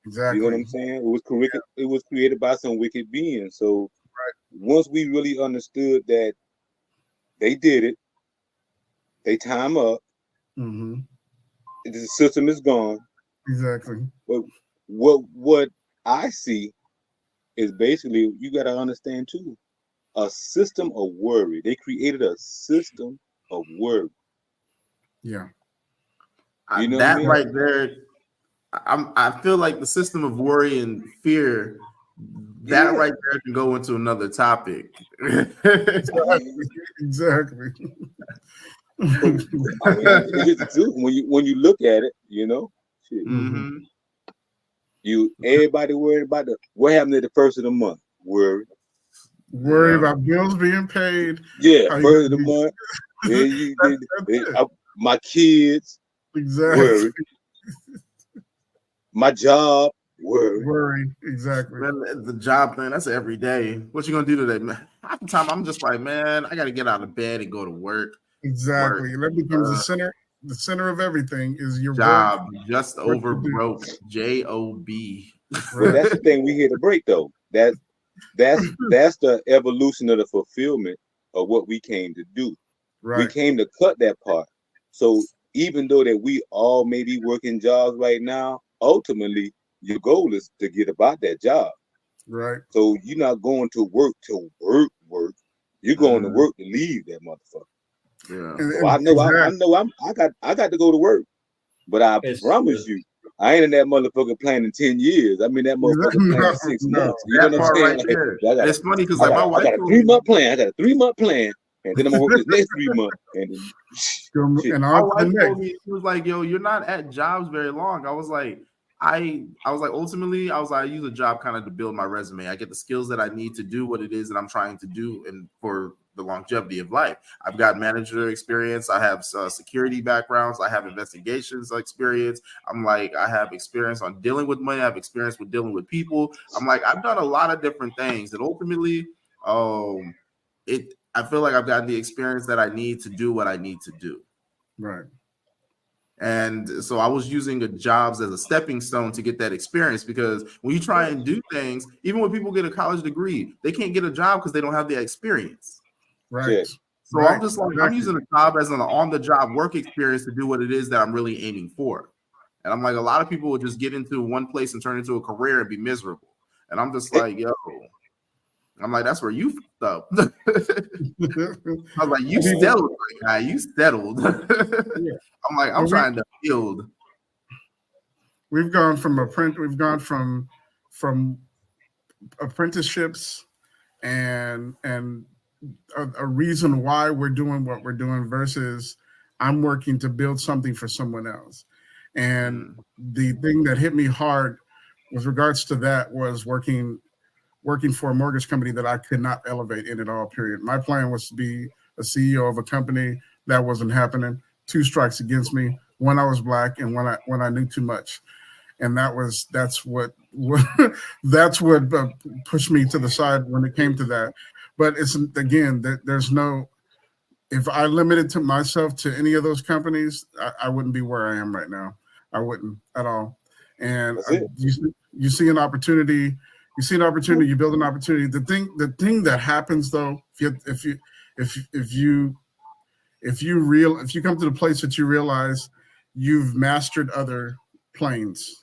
Exactly. You know what I'm saying? It was created by some wicked beings. So once we really understood that they did it, they time up, the system is gone. Exactly. But what I see is basically, you got to understand too, a system of worry. They created a system of worry. Yeah. You know that I mean? Right there, I feel like the system of worry and fear, that right there can go into another topic. Exactly. I mean, it's the truth. When you look at it, shit. Everybody worried about what happened at the first of the month. Worry about bills being paid. Yeah, first of the month. My kids, Exactly. worry. My job, worry. Worry. Exactly. Man, the job thing, that's every day. What you gonna do today, man? Half the time I'm just like, man, I gotta get out of bed and go to work. Exactly. Work. That becomes the center of everything is your Job work. just over broke. JOB. Well, that's the thing we here to break though. That's the evolution of the fulfillment of what we came to do. Right. We came to cut that part. So even though that we all may be working jobs right now, ultimately your goal is to get about that job. Right. So you're not going to work. You're going to work to leave that motherfucker. Yeah. So I got to go to work, but I promise you, I ain't in that motherfucker plan in 10 years. I mean that motherfucker plan in 6 months. You know what I'm saying? Like, it's funny because like my wife I got a 3-month plan. I got a 3-month plan, and then I'm gonna work this next 3 months. And my wife told me, she was like, "Yo, you're not at jobs very long." I was like, ultimately, I use a job kind of to build my resume. I get the skills that I need to do what it is that I'm trying to do, and for the longevity of life. I've got manager experience. I have security backgrounds. I have investigations experience. I have experience on dealing with money. I have experience with dealing with people. I've done a lot of different things, and ultimately, I feel like I've gotten the experience that I need to do what I need to do. Right. And so I was using the jobs as a stepping stone to get that experience, because when you try and do things, even when people get a college degree, they can't get a job because they don't have the experience. Right. So I'm just like, I'm using a job as an on-the-job work experience to do what it is that I'm really aiming for. And I'm like, a lot of people will just get into one place and turn into a career and be miserable. And I'm just like, yo, I'm like, that's where you fucked up. I was like, you settled, my guy. You settled. I'm like, I'm trying to build. We've gone from apprenticeships and a reason why we're doing what we're doing versus I'm working to build something for someone else. And the thing that hit me hard with regards to that was working for a mortgage company that I could not elevate in at all, period. My plan was to be a CEO of a company. That wasn't happening. 2 strikes against me. One, I was black, and when I knew too much. And that's what pushed me to the side when it came to that. But it's, again, there's no, if I limited to myself to any of those companies, I wouldn't be where I am right now. I wouldn't at all. And you see an opportunity, you build an opportunity. The thing that happens though, if you come to the place that you realize you've mastered other planes,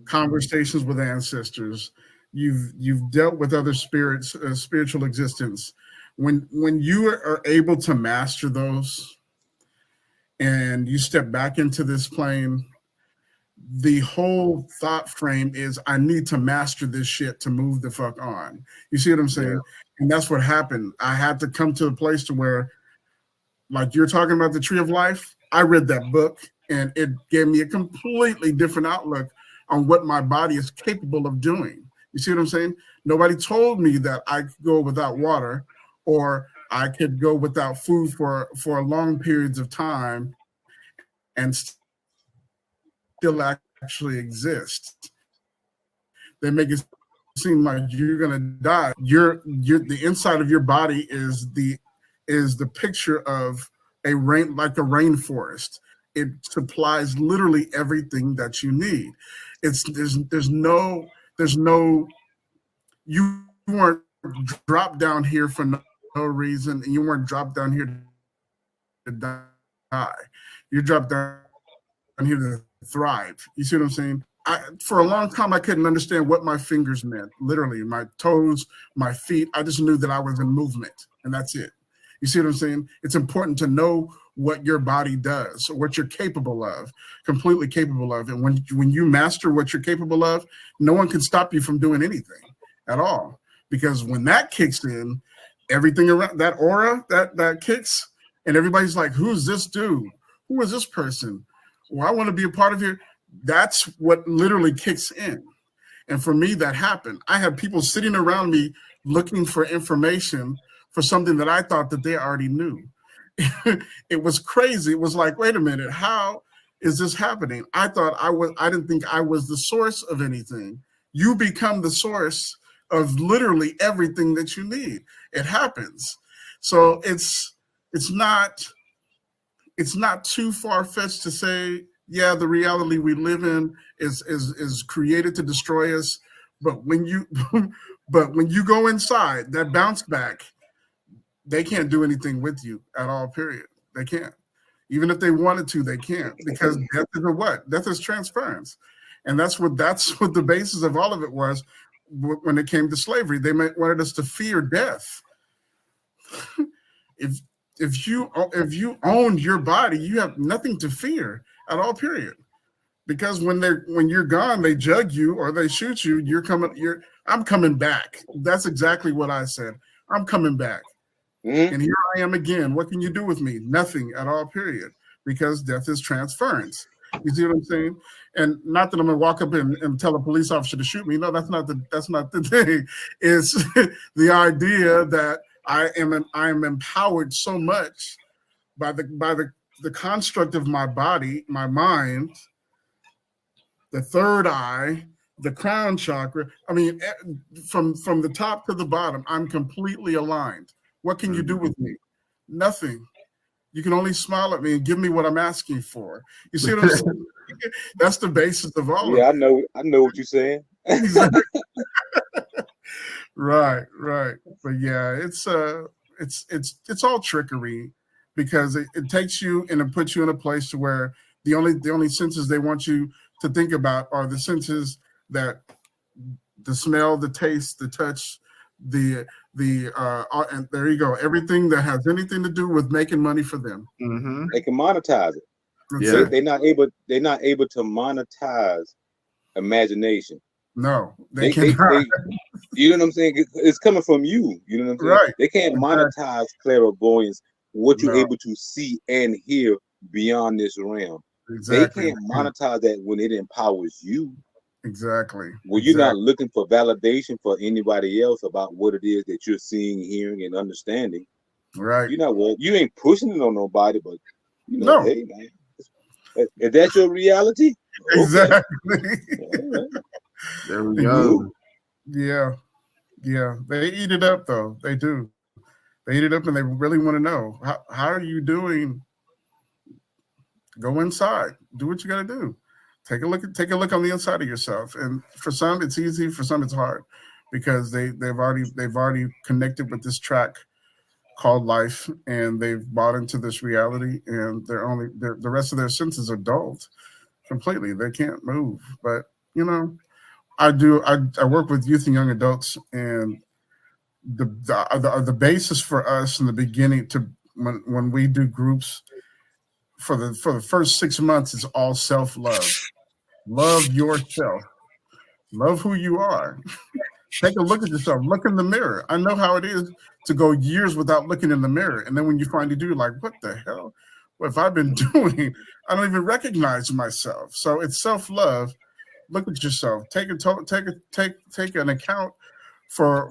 conversations with ancestors, you've dealt with other spirits, spiritual existence. When you are able to master those and you step back into this plane, the whole thought frame is, I need to master this shit to move the fuck on. You see what I'm saying? Yeah. And that's what happened. I had to come to a place to where, like you're talking about the Tree of Life, I read that book and it gave me a completely different outlook on what my body is capable of doing. You see what I'm saying? Nobody told me that I could go without water or I could go without food for long periods of time and still actually exist. They make it seem like you're gonna die. You're the inside of your body is the picture of a rainforest. It supplies literally everything that you need. There's no you weren't dropped down here for no reason, and you weren't dropped down here to die. You're dropped down here to thrive. You see what I'm saying? For a long time, I couldn't understand what my fingers meant. Literally, my toes, my feet. I just knew that I was in movement, and that's it. You see what I'm saying? It's important to know what your body does, or what you're capable of, completely capable of. And when you master what you're capable of, no one can stop you from doing anything at all. Because when that kicks in, everything around that aura that kicks, and everybody's like, who's this dude? Who is this person? Well, I want to be a part of your. That's what literally kicks in. And for me, that happened. I had people sitting around me looking for information for something that I thought that they already knew. it was crazy. It was like, wait a minute, how is this happening? I didn't think I was the source of anything. You become the source of literally everything that you need. It happens. So it's not too far-fetched to say, yeah, the reality we live in is created to destroy us. But when you go inside, that bounce back, they can't do anything with you at all, period. They can't. Even if they wanted to, they can't, because death is a what? Death is transference. And that's what the basis of all of it was when it came to slavery. They wanted us to fear death. If you own your body, you have nothing to fear at all, period. Because when you're gone, they jug you or they shoot you. I'm coming back. That's exactly what I said. I'm coming back. And here I am again. What can you do with me? Nothing at all, period. Because death is transference. You see what I'm saying? And not that I'm gonna walk up and tell a police officer to shoot me. No, that's not the thing. It's the idea that I am empowered so much by the construct of my body, my mind, the third eye, the crown chakra. I mean, from the top to the bottom, I'm completely aligned. What can you do with me? Nothing. You can only smile at me and give me what I'm asking for. You see what I'm saying? That's the basis of all of it. Yeah, I know what you're saying. Right. But yeah, it's all trickery, because it takes you and it puts you in a place to where the only senses they want you to think about are the senses that the smell, the taste, the touch, and there you go. Everything that has anything to do with making money for them. Mm-hmm. They can monetize it. Yeah. They're not able to monetize imagination. No, they cannot. You know what I'm saying? It's coming from you. You know what I'm saying? Right. They can't monetize clairvoyance, what you're able to see and hear beyond this realm. Exactly. They can't monetize that when it empowers you. Exactly. When you're not looking for validation for anybody else about what it is that you're seeing, hearing, and understanding. Right. You know what? You ain't pushing it on nobody, but hey man, is that your reality? Exactly. Okay. There we go. Yeah. They eat it up though. They do. They eat it up, and they really want to know how are you doing. Go inside. Do what you got to do. Take a look on the inside of yourself. And for some, it's easy. For some, it's hard, because they've already connected with this track called life, and they've bought into this reality, and the rest of their senses are dulled completely. They can't move. But I work with youth and young adults, and the basis for us in the beginning when we do groups for the first 6 months is all self-love. Love yourself. Love who you are. Take a look at yourself. Look in the mirror. I know how it is to go years without looking in the mirror, and then when you finally do, you're like, what the hell? What have I been doing? I don't even recognize myself. So it's self-love. Look at yourself. Take an account for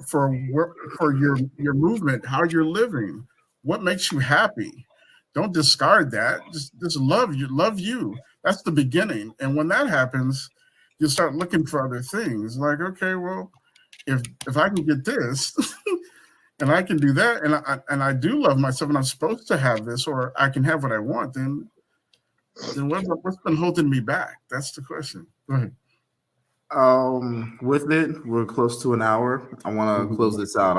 your movement, how you're living, what makes you happy. Don't discard that. Just love you. That's the beginning. And when that happens, you start looking for other things. Like, okay, well, if I can get this and I can do that, and I do love myself, and I'm supposed to have this, or I can have what I want, then what's been holding me back? That's the question. Go ahead. With it, we're close to an hour. I want to close this out.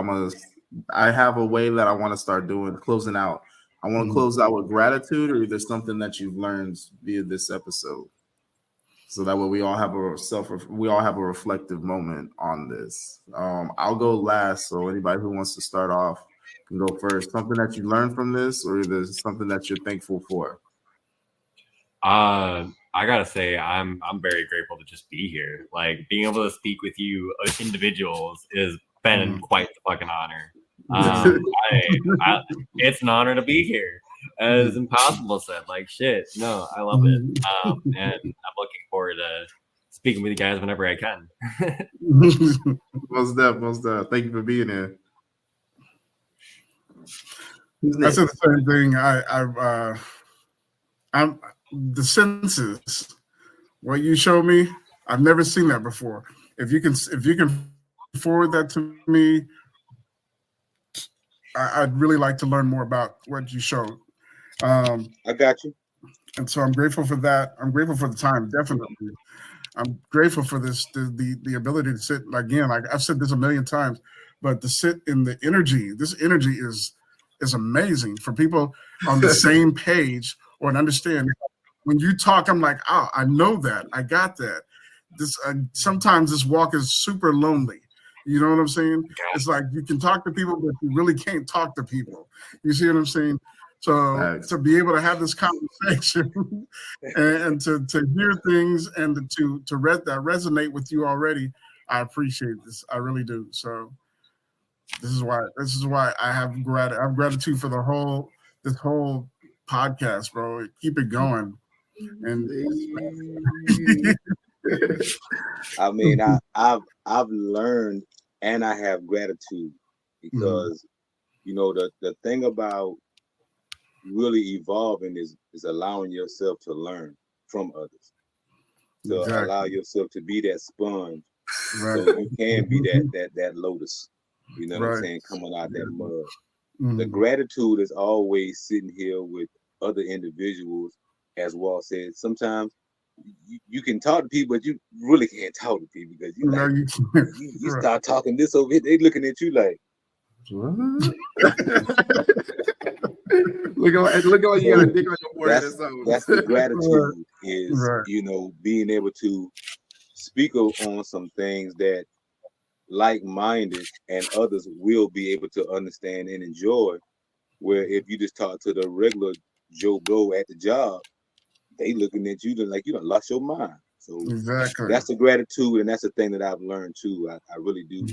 I have a way that I want to start doing closing out. I want to close out with gratitude, or either something that you've learned via this episode, so that way we all have a reflective moment on this. I'll go last, so anybody who wants to start off can go first. Something that you learned from this, or either something that you're thankful for. I gotta say, I'm very grateful to just be here. Like, being able to speak with you individuals has been quite the fucking honor. It's an honor to be here. As Impossible said, like, shit, no, I love it. And I'm looking forward to speaking with you guys whenever I can. Most definitely. Thank you for being here. I said the same thing. I'm the senses. What you showed me, I've never seen that before. If you can forward that to me, I'd really like to learn more about what you showed. I got you. And so I'm grateful for that. I'm grateful for the time, definitely. I'm grateful for this, the ability to sit again. Like I've said this a million times, but to sit in the energy. This energy is amazing for people on the same page or an understand. When you talk, I'm like, oh, I know that. I got that. This sometimes this walk is super lonely. You know what I'm saying? It's like you can talk to people, but you really can't talk to people. You see what I'm saying? So to be able to have this conversation and to hear things and to that resonate with you already, I appreciate this. I really do. So this is why I have gratitude for this whole podcast, bro. Keep it going. And I mean, I've learned and I have gratitude because the thing about really evolving is allowing yourself to learn from others, to allow yourself to be that sponge, so you can be that lotus. You know what I'm saying? Coming out that mud. The gratitude is always sitting here with other individuals. As Walt said, sometimes you can talk to people, but you really can't talk to people because you start talking this over here, they looking at you like, what? look at what you got to dig on your board. That's the gratitude is being able to speak on some things that like-minded and others will be able to understand and enjoy. Where if you just talk to the regular Joe Blow at the job, they looking at you like you done lost your mind. So that's the gratitude, and that's the thing that I've learned too. I really do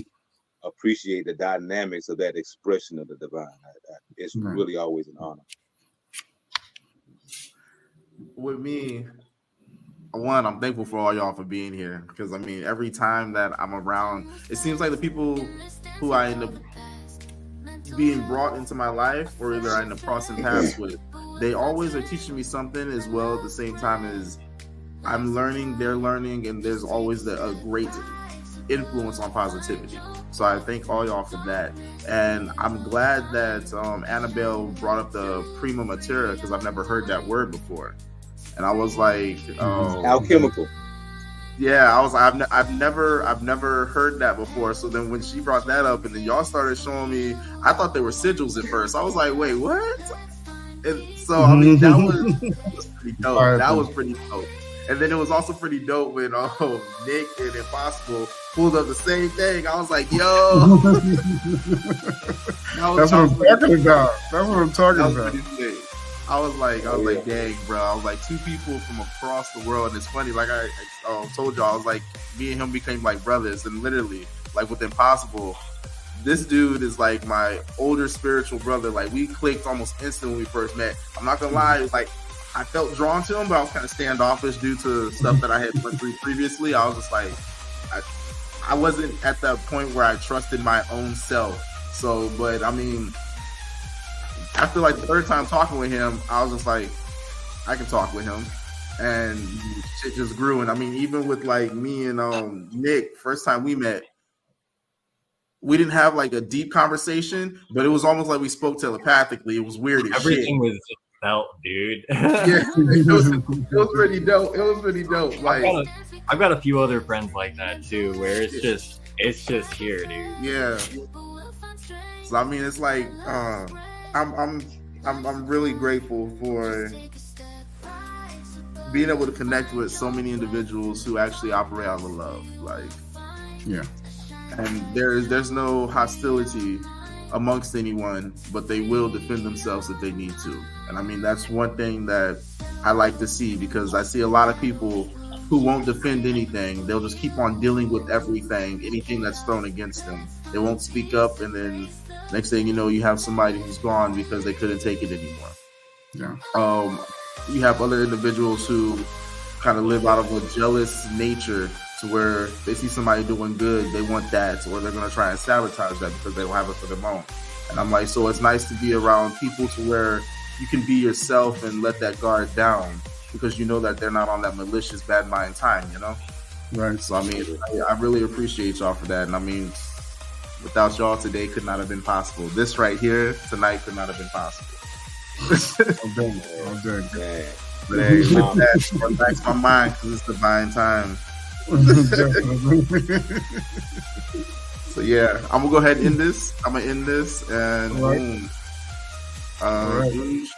appreciate the dynamics of that expression of the divine. It's really always an honor. With me, one, I'm thankful for all y'all for being here because I mean, every time that I'm around, it seems like the people who I end up being brought into my life, or either I end up crossing paths with, they always are teaching me something as well at the same time as I'm learning, they're learning, and there's always a great influence on positivity. So I thank all y'all for that. And I'm glad that Annabelle brought up the prima materia because I've never heard that word before. And I was like, alchemical. Yeah, I've never heard that before. So then when she brought that up and then y'all started showing me, I thought they were sigils at first. I was like, wait, what? And so I mean that was pretty dope. That was pretty dope. And then it was also pretty dope when Nick and Impossible pulled up the same thing. I was like, yo. That's what I'm talking about. That's what I'm talking about. I was like, dang, bro. I was like, two people from across the world. And it's funny, like I told y'all, I was like, me and him became like brothers. And literally, like with Impossible, this dude is like my older spiritual brother. Like we clicked almost instantly when we first met. I'm not gonna lie, it was like I felt drawn to him, but I was kind of standoffish due to stuff that I had went through previously. I was just like, I wasn't at that point where I trusted my own self. So, but I mean, after like the third time talking with him, I was just like, I can talk with him, and shit just grew. And I mean, even with like me and Nick, first time we met, we didn't have like a deep conversation, but it was almost like we spoke telepathically. It was weird as Everything shit. was felt, dude. Yeah, it was pretty dope. It was pretty dope. Like I've got a few other friends like that too, where it's just here, dude. Yeah. So I mean, it's like I'm really grateful for being able to connect with so many individuals who actually operate out of love. Like, yeah. And there's no hostility amongst anyone, but they will defend themselves if they need to. And I mean, that's one thing that I like to see, because I see a lot of people who won't defend anything. They'll just keep on dealing with everything, anything that's thrown against them. They won't speak up, and then next thing you know, you have somebody who's gone because they couldn't take it anymore. Yeah. You have other individuals who kind of live out of a jealous nature, to where they see somebody doing good, they want that, or they're going to try and sabotage that because they don't have it for their own. And I'm like, so it's nice to be around people to where you can be yourself and let that guard down because you know that they're not on that malicious bad mind time, you know? Right. So, I mean, I really appreciate y'all for that. And I mean, without y'all today could not have been possible. This right here tonight could not have been possible. I'm done. Man. But hey, that's my mind because it's divine time. So yeah, I'm gonna go ahead and end this. I'm gonna end this and All right. boom. All right. Douche,